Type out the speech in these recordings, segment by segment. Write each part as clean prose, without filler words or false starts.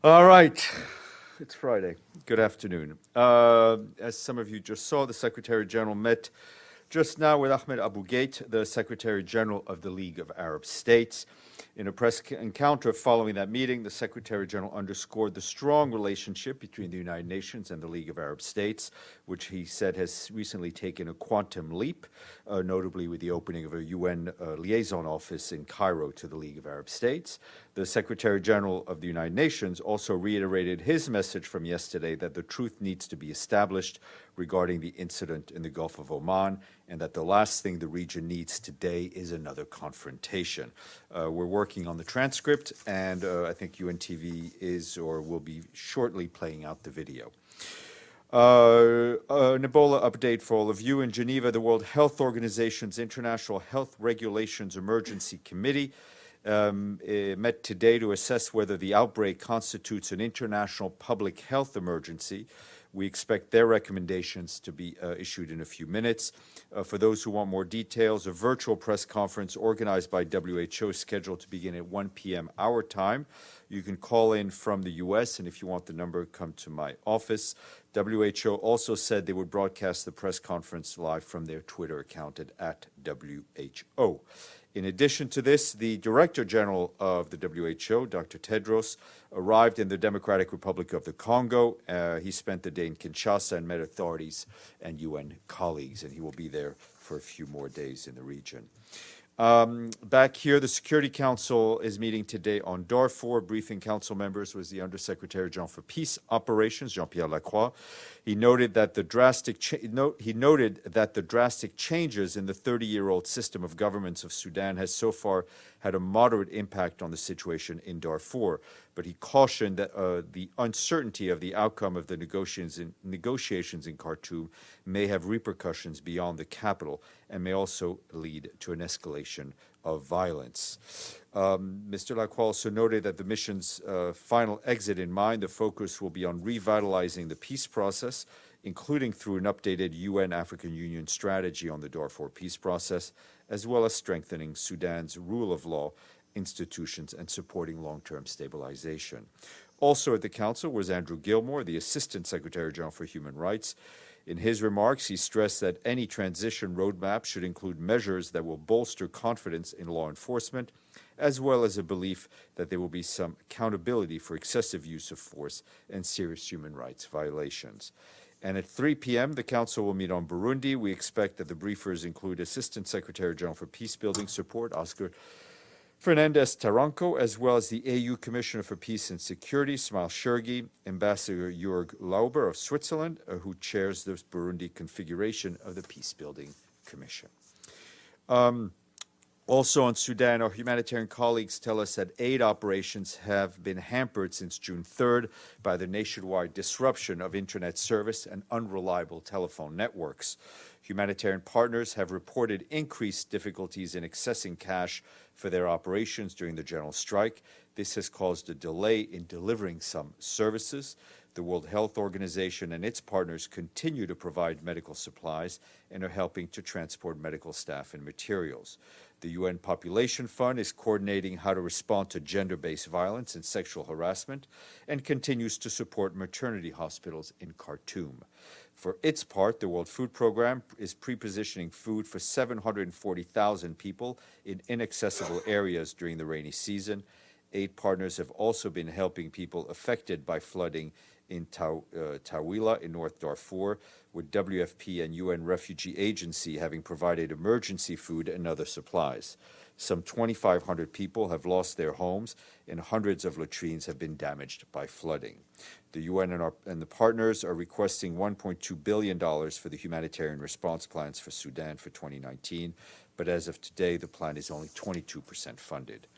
All right. It's Friday. Good afternoon. As some of you just saw, the Secretary General met just now with Ahmed Aboul Gheit, the Secretary General of the League of Arab States. In a press encounter following that meeting, the Secretary General underscored the strong relationship between the United Nations and the League of Arab States, which he said has recently taken a quantum leap, notably with the opening of a UN liaison office in Cairo to the League of Arab States. The Secretary General of the United Nations also reiterated his message from yesterday that the truth needs to be established regarding the incident in the Gulf of Oman, and that the last thing the region needs today is another confrontation. We're working on the transcript, and I think UNTV is or will be shortly playing out the video. An Ebola update for all of you. In Geneva, the World Health Organization's International Health Regulations Emergency Committee met today to assess whether the outbreak constitutes an international public health emergency. We expect their recommendations to be issued in a few minutes. For those who want more details, a virtual press conference organized by WHO is scheduled to begin at 1 p.m. our time. You can call in from the U.S., and if you want the number, come to my office. WHO also said they would broadcast the press conference live from their Twitter account at WHO. In addition to this, the Director General of the WHO, Dr. Tedros, arrived in the Democratic Republic of the Congo. He spent the day in Kinshasa and met authorities and UN colleagues, and he will be there for a few more days in the region. Back here, the Security Council is meeting today on Darfur. Briefing council members was the Undersecretary General for Peace Operations, Jean-Pierre Lacroix. He noted that the drastic changes in the 30-year-old system of governments of Sudan has so far had a moderate impact on the situation in Darfur, but he cautioned that the uncertainty of the outcome of the negotiations in Khartoum may have repercussions beyond the capital and may also lead to an escalation of violence. Mr. Lacroix also noted that the mission's final exit in mind, the focus will be on revitalizing the peace process, including through an updated UN African Union strategy on the Darfur peace process, as well as strengthening Sudan's rule of law institutions and supporting long-term stabilization. Also at the Council was Andrew Gilmore, the Assistant Secretary General for Human Rights. In his remarks, he stressed that any transition roadmap should include measures that will bolster confidence in law enforcement, as well as a belief that there will be some accountability for excessive use of force and serious human rights violations. And at 3 p.m., the Council will meet on Burundi. We expect that the briefers include Assistant Secretary General for Peacebuilding Support, Oscar Fernandez Taranco, as well as the AU Commissioner for Peace and Security, Smail Shergi, Ambassador Jörg Lauber of Switzerland, who chairs the Burundi configuration of the Peacebuilding Commission. Also on Sudan, our humanitarian colleagues tell us that aid operations have been hampered since June 3rd by the nationwide disruption of internet service and unreliable telephone networks. Humanitarian partners have reported increased difficulties in accessing cash for their operations during the general strike. This has caused a delay in delivering some services. The World Health Organization and its partners continue to provide medical supplies and are helping to transport medical staff and materials. The UN Population Fund is coordinating how to respond to gender-based violence and sexual harassment and continues to support maternity hospitals in Khartoum. For its part, the World Food Programme is pre-positioning food for 740,000 people in inaccessible areas during the rainy season. Aid partners have also been helping people affected by flooding in Tawila in North Darfur, with WFP and UN Refugee Agency having provided emergency food and other supplies. Some 2,500 people have lost their homes, and hundreds of latrines have been damaged by flooding. The UN and the partners are requesting $1.2 billion for the humanitarian response plans for Sudan for 2019, but as of today, the plan is only 22% funded.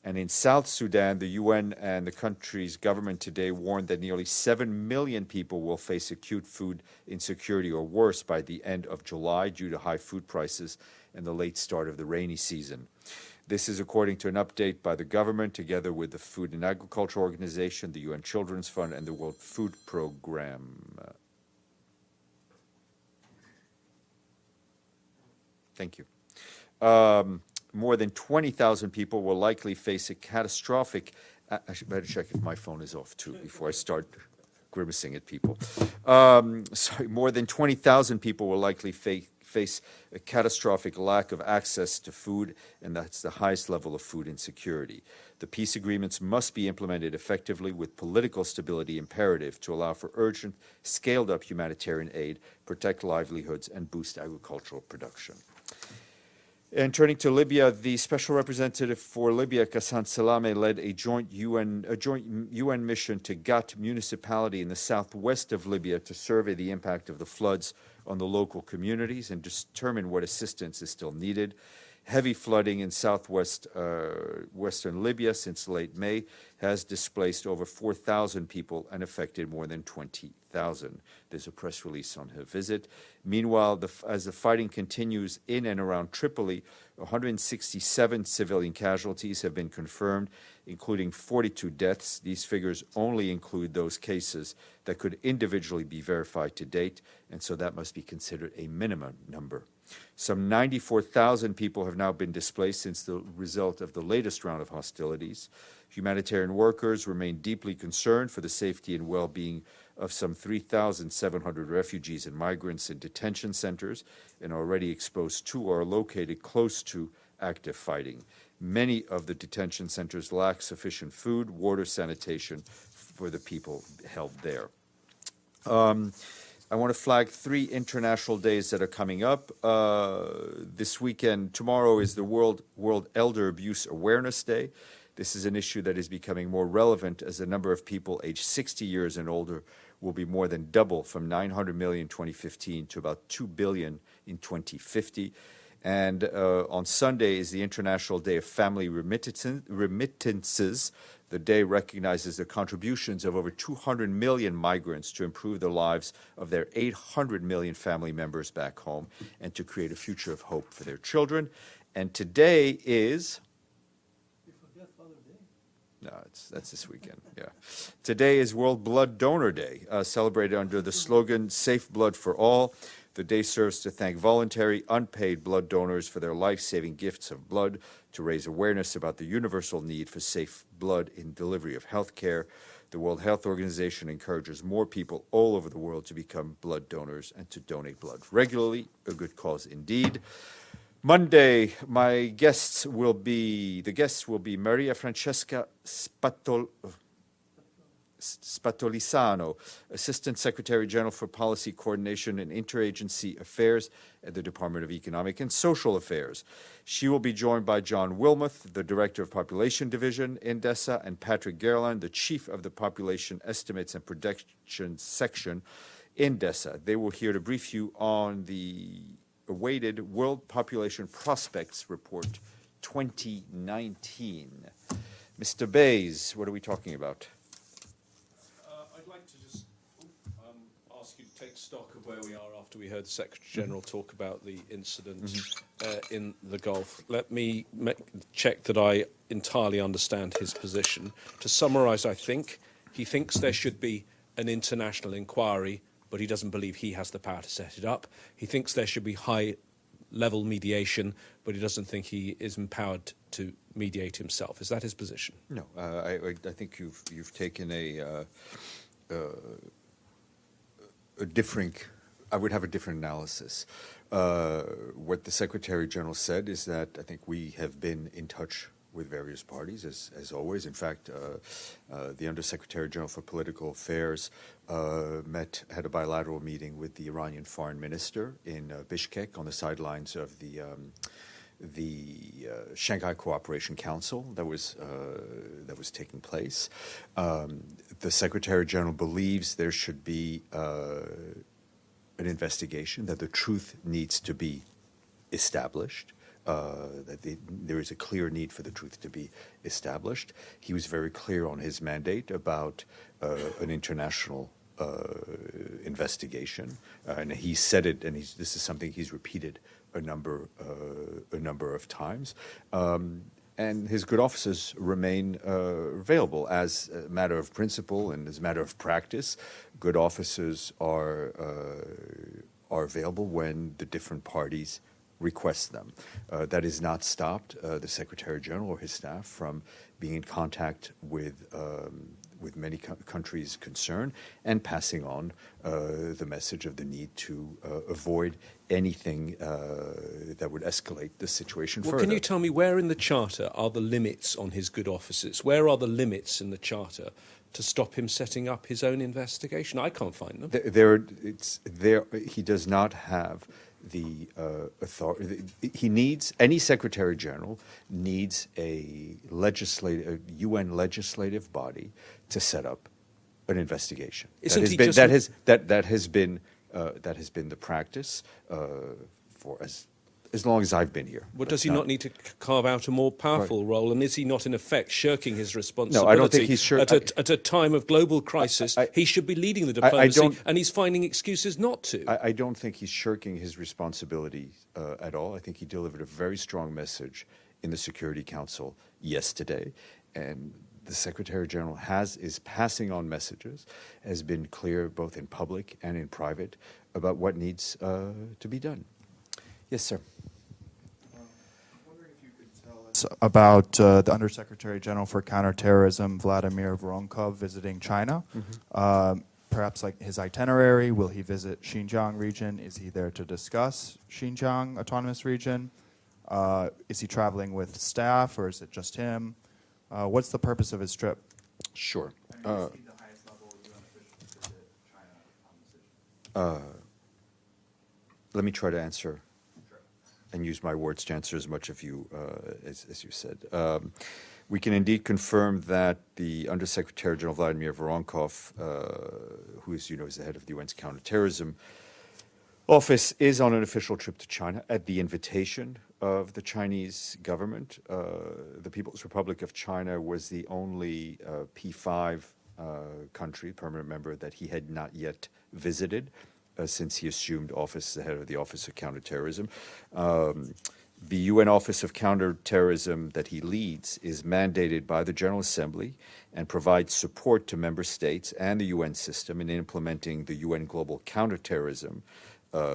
And in South Sudan, the UN and the country's government today warned that nearly 7 million people will face acute food insecurity or worse by the end of July due to high food prices and the late start of the rainy season. This is according to an update by the government, together with the Food and Agriculture Organization, the UN Children's Fund, and the World Food Programme. Thank you. More than 20,000 people will likely face a catastrophic I should better check if my phone is off too before I start grimacing at people. More than 20,000 people will likely face a catastrophic lack of access to food, and that's the highest level of food insecurity. The peace agreements must be implemented effectively with political stability imperative to allow for urgent, scaled-up humanitarian aid, protect livelihoods, and boost agricultural production. And turning to Libya, the special representative for Libya, Ghassan Salameh, led a joint UN mission to Ghat municipality in the southwest of Libya to survey the impact of the floods on the local communities and determine what assistance is still needed. Heavy flooding in western Libya since late May has displaced over 4,000 people and affected more than 20,000. There's a press release on her visit. Meanwhile, as the fighting continues in and around Tripoli, 167 civilian casualties have been confirmed, including 42 deaths. These figures only include those cases that could individually be verified to date, and so that must be considered a minimum number. Some 94,000 people have now been displaced since the result of the latest round of hostilities. Humanitarian workers remain deeply concerned for the safety and well-being of some 3,700 refugees and migrants in detention centers and already exposed to or located close to active fighting. Many of the detention centers lack sufficient food, water, sanitation for the people held there. I want to flag 3 international days that are coming up. This weekend, tomorrow is the World Elder Abuse Awareness Day. This is an issue that is becoming more relevant as the number of people aged 60 years and older will be more than double from 900 million in 2015 to about 2 billion in 2050. And on Sunday is the International Day of Family Remittances. The day recognizes the contributions of over 200 million migrants to improve the lives of their 800 million family members back home and to create a future of hope for their children. And today is... You forget Father's Day? No, that's this weekend, yeah. Today is World Blood Donor Day, celebrated under the slogan, Safe Blood for All. The day serves to thank voluntary, unpaid blood donors for their life-saving gifts of blood, to raise awareness about the universal need for safe blood in delivery of health care. The World Health Organization encourages more people all over the world to become blood donors and to donate blood regularly, a good cause indeed. Monday, the guests will be Maria Francesca Spatolisano, Assistant Secretary General for Policy Coordination and Interagency Affairs at the Department of Economic and Social Affairs. She will be joined by John Wilmoth, the Director of Population Division in DESA, and Patrick Gerland, the Chief of the Population Estimates and Projections Section in DESA. They will here to brief you on the awaited World Population Prospects Report 2019. Mr. Bays, what are we talking about? Ask you to take stock of where we are after we heard the Secretary General talk about the incident in the Gulf. Let me check that I entirely understand his position. To summarise, I think he thinks there should be an international inquiry, but he doesn't believe he has the power to set it up. He thinks there should be high-level mediation, but he doesn't think he is empowered to mediate himself. Is that his position? No, I think you've taken a different. I would have a different analysis. What the Secretary General said is that I think we have been in touch with various parties, as always. In fact, the Undersecretary General for Political Affairs had a bilateral meeting with the Iranian Foreign Minister in Bishkek on the sidelines of the Shanghai Cooperation Council that was taking place. The Secretary General believes there should be an investigation, that the truth needs to be established, that there is a clear need for the truth to be established. He was very clear on his mandate about an international investigation, and he said it, and this is something he's repeated a number of times. And his good offices remain available as a matter of principle and as a matter of practice. Good offices are available when the different parties request them. That has not stopped the Secretary General or his staff from being in contact with many countries concerned and passing on the message of the need to avoid anything that would escalate the situation further. Can you tell me where in the Charter are the limits on his good offices? Where are the limits in the Charter to stop him setting up his own investigation? I can't find them. He does not have the authority. Any Secretary General needs a UN legislative body to set up an investigation. That has been the practice for as long as I've been here. Well, does he not need to carve out a more powerful role? And is he not, in effect, shirking his responsibility? No, I don't think he's shirking. At a time of global crisis, he should be leading the diplomacy, and he's finding excuses not to. I don't think he's shirking his responsibility at all. I think he delivered a very strong message in the Security Council yesterday, and the Secretary General is passing on messages, has been clear both in public and in private about what needs to be done. Yes, sir. I was wondering if you could tell us about the Undersecretary General for Counterterrorism, Vladimir Voronkov, visiting China. Perhaps like his itinerary. Will he visit Xinjiang region? Is he there to discuss Xinjiang Autonomous Region? Is he traveling with staff, or is it just him? What's the purpose of his trip? Sure. And is he the highest level UN official to visit China on this issue? Let me try to answer and use my words to answer as much of you as you said. We can indeed confirm that the Undersecretary General Vladimir Voronkov, who, as you know, is the head of the UN's counterterrorism office, is on an official trip to China at the invitation of the Chinese government. The People's Republic of China was the only P5 country, permanent member, that he had not yet visited since he assumed office as the head of the Office of Counterterrorism. The UN Office of Counterterrorism that he leads is mandated by the General Assembly and provides support to member states and the UN system in implementing the UN Global Counterterrorism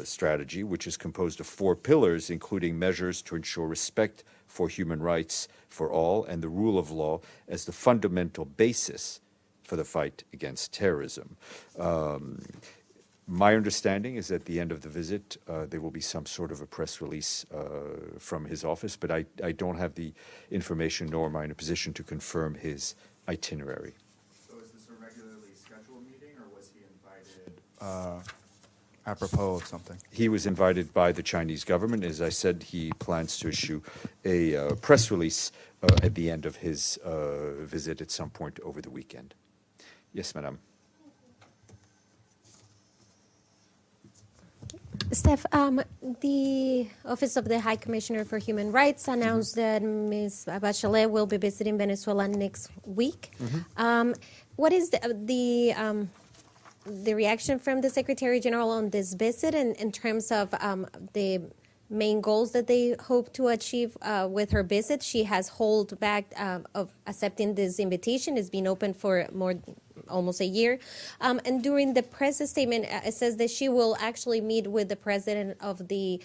strategy, which is composed of 4 pillars, including measures to ensure respect for human rights for all and the rule of law as the fundamental basis for the fight against terrorism. My understanding is at the end of the visit, there will be some sort of a press release from his office, but I don't have the information, nor am I in a position to confirm his itinerary. So is this a regularly scheduled meeting, or was he invited apropos of something? He was invited by the Chinese government. As I said, he plans to issue a press release at the end of his visit at some point over the weekend. Yes, madam. Steph, the Office of the High Commissioner for Human Rights announced that Ms. Bachelet will be visiting Venezuela next week. What is the reaction from the Secretary General on this visit in terms of the main goals that they hope to achieve with her visit? She has held back of accepting this invitation. It's been open for almost a year. And during the press statement, it says that she will actually meet with the president of the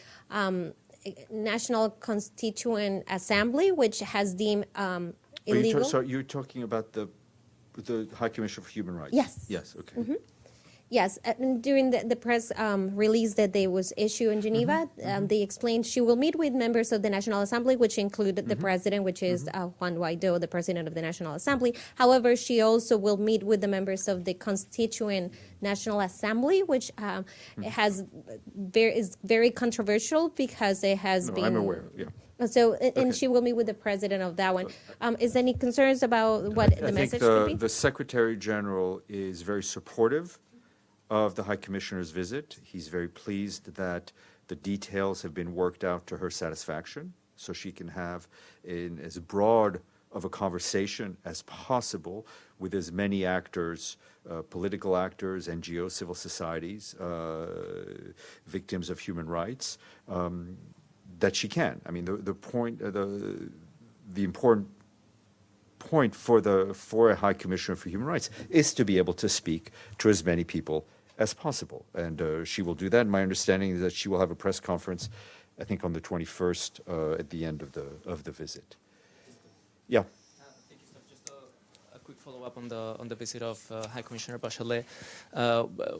National Constituent Assembly, which has deemed illegal. So you're talking about the High Commissioner for Human Rights? Yes. Yes, okay. Yes, and during the press release that they was issued in Geneva, they explained she will meet with members of the National Assembly, which include the president, which is Juan Guaido, the president of the National Assembly. However, she also will meet with the members of the Constituent National Assembly, which is very controversial because it has been. I'm aware. Yeah. So, and she will meet with the president of that one. Is there any concerns about what the message could be? The Secretary General is very supportive of the High Commissioner's visit. He's very pleased that the details have been worked out to her satisfaction, so she can have as broad of a conversation as possible with as many actors, political actors, NGOs, civil societies, victims of human rights, that she can. I mean, the important point for a High Commissioner for Human Rights is to be able to speak to as many people as possible, and she will do that. My understanding is that she will have a press conference I think on the 21st at the end of the visit. Yeah. Thank you, Steph. Just a quick follow-up on the visit of High Commissioner Bachelet,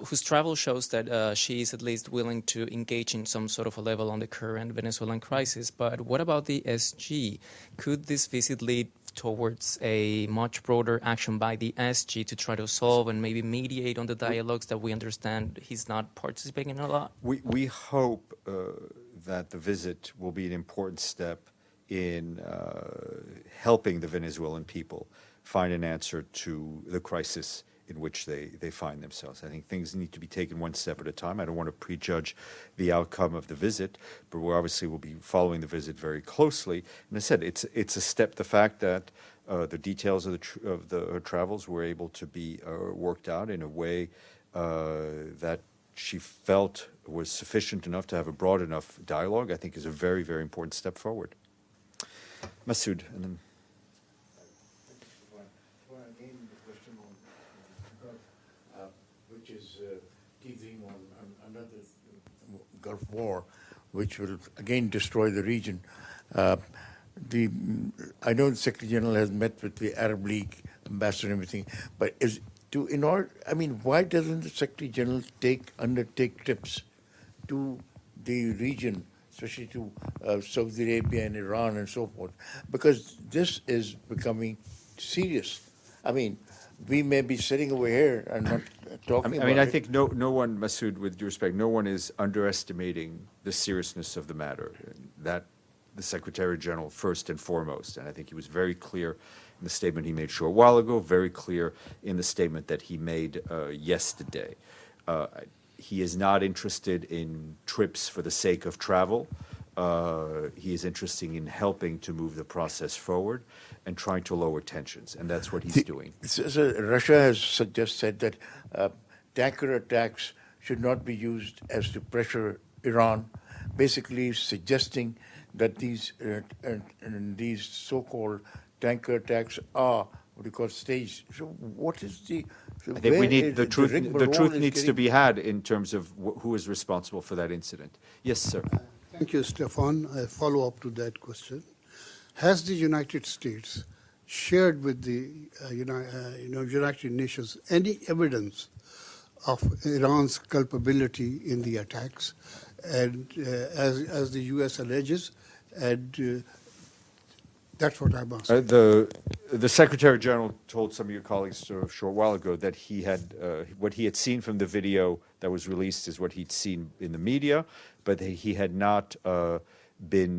whose travel shows that she is at least willing to engage in some sort of a level on the current Venezuelan crisis. But what about the SG? Could this visit lead towards a much broader action by the SG to try to solve and maybe mediate on the dialogues that we understand he's not participating in a lot? We hope that the visit will be an important step in helping the Venezuelan people find an answer to the crisis in which they find themselves. I think things need to be taken one step at a time. I don't want to prejudge the outcome of the visit, but we obviously will be following the visit very closely. And I said it's a step. The fact that the details of her travels were able to be worked out in a way that she felt was sufficient enough to have a broad enough dialogue, I think is a very, very important step forward. Masoud, and then. Again, the question on which is teasing on another Gulf War, which will again destroy the region. I know the Secretary General has met with the Arab League ambassador and everything, but why doesn't the Secretary General undertake trips to the region, especially to Saudi Arabia and Iran and so forth? Because this is becoming serious. I mean, we may be sitting over here and not talking about it. I think no one, Masoud, with due respect, no one is underestimating the seriousness of the matter. That the Secretary General first and foremost, and I think he was very clear in the statement he made a short while ago, very clear in the statement that he made yesterday. He is not interested in trips for the sake of travel. He is interested in helping to move the process forward and trying to lower tensions, and that's what he's doing. So Russia has just said that tanker attacks should not be used as to pressure Iran, basically suggesting that these so-called tanker attacks are what we call staged. So what is the? I think we need the truth. The truth needs to be had in terms of who is responsible for that incident. Yes, sir. Thank you, Stéphane. A follow-up to that question. Has the United States shared with the United Nations any evidence of Iran's culpability in the attacks, and as the U.S. alleges, and that's what I'm asking. The Secretary General told some of your colleagues a short while ago that he had what he had seen from the video that was released is what he'd seen in the media, but he had not been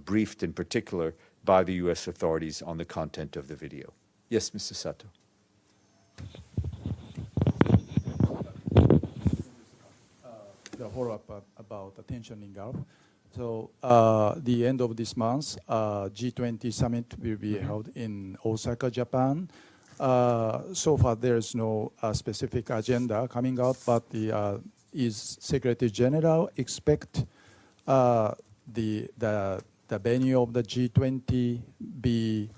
briefed in particular by the U.S. authorities on the content of the video. Yes, Mr. Sato. The follow-up about the tension in Gulf. So the end of this month, G20 summit will be held in Osaka, Japan. So far, there's no specific agenda coming out, but is Secretary General expect the venue of the G20 be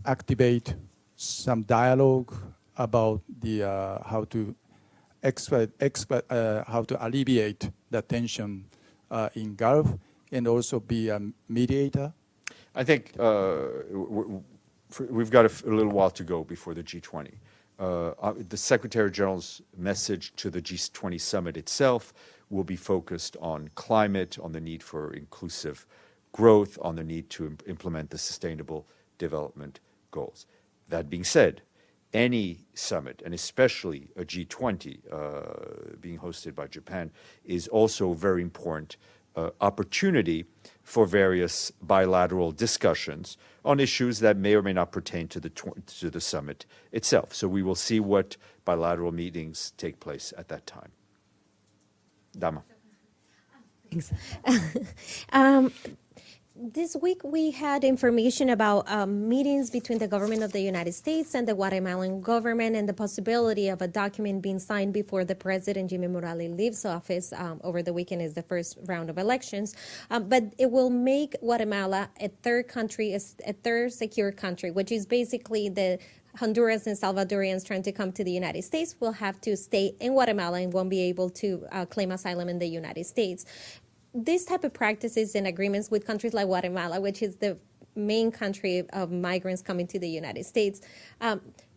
activate some dialogue about the how to alleviate the tension in Gulf and also be a mediator? I think we've got a little while to go before the G20. The Secretary General's message to the G20 summit itself will be focused on climate, on the need for inclusive growth, on the need to implement the Sustainable Development Goals. That being said, any summit, and especially a G20 being hosted by Japan, is also a very important opportunity for various bilateral discussions on issues that may or may not pertain to the summit itself. So we will see what bilateral meetings take place at that time. Dama. Thanks. This week we had information about meetings between the government of the United States and the Guatemalan government and the possibility of a document being signed before the president, Jimmy Morales, leaves office over the weekend is the first round of elections. But it will make Guatemala a third country, a third secure country, which is basically the Honduras and Salvadorians trying to come to the United States will have to stay in Guatemala and won't be able to claim asylum in the United States. this type of practices and agreements with countries like Guatemala, which is the main country of migrants coming to the United States,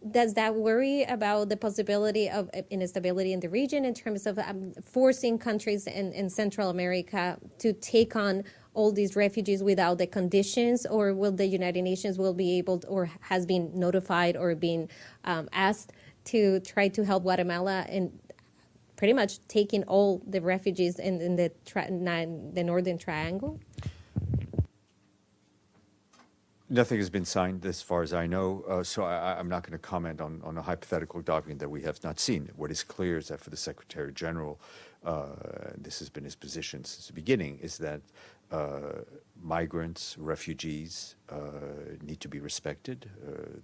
does that worry about the possibility of instability in the region in terms of forcing countries in Central America to take on all these refugees without the conditions, or will the United Nations will be able to, or has been notified or been asked to try to help Guatemala in pretty much taking all the refugees in the Northern Triangle? Nothing has been signed as far as I know, so I'm not going to comment on a hypothetical document that we have not seen. What is clear is that for the Secretary General, this has been his position since the beginning, is that migrants, refugees need to be respected.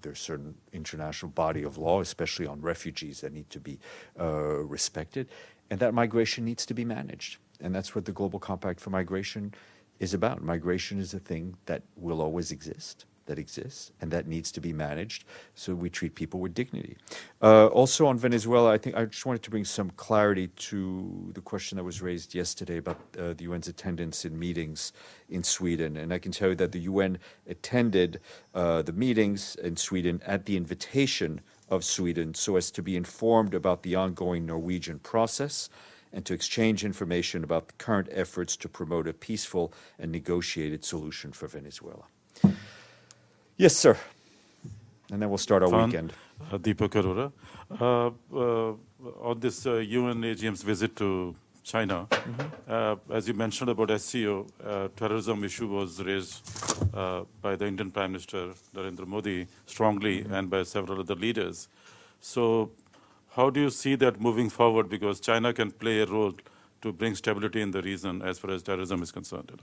There's a certain international body of law, especially on refugees, that need to be respected, and that migration needs to be managed. And that's what the Global Compact for Migration is about. Migration is a thing that will always exist, that exists, and that needs to be managed so we treat people with dignity. Also on Venezuela, I think I just wanted to bring some clarity to the question that was raised yesterday about the UN's attendance in meetings in Sweden. And I can tell you that the UN attended the meetings in Sweden at the invitation of Sweden so as to be informed about the ongoing Norwegian process and to exchange information about the current efforts to promote a peaceful and negotiated solution for Venezuela. Yes, sir. And then we'll start our weekend. Deepak Arora. On this UN AGM's visit to China, as you mentioned about SCO, terrorism issue was raised by the Indian Prime Minister Narendra Modi strongly and by several other leaders. So how do you see that moving forward? Because China can play a role to bring stability in the region as far as terrorism is concerned.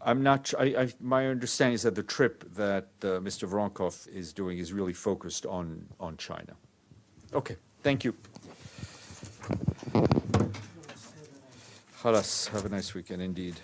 I'm not. My understanding is that the trip that Mr. Voronkov is doing is really focused on China. Okay, thank you. Khalas, have a nice weekend indeed.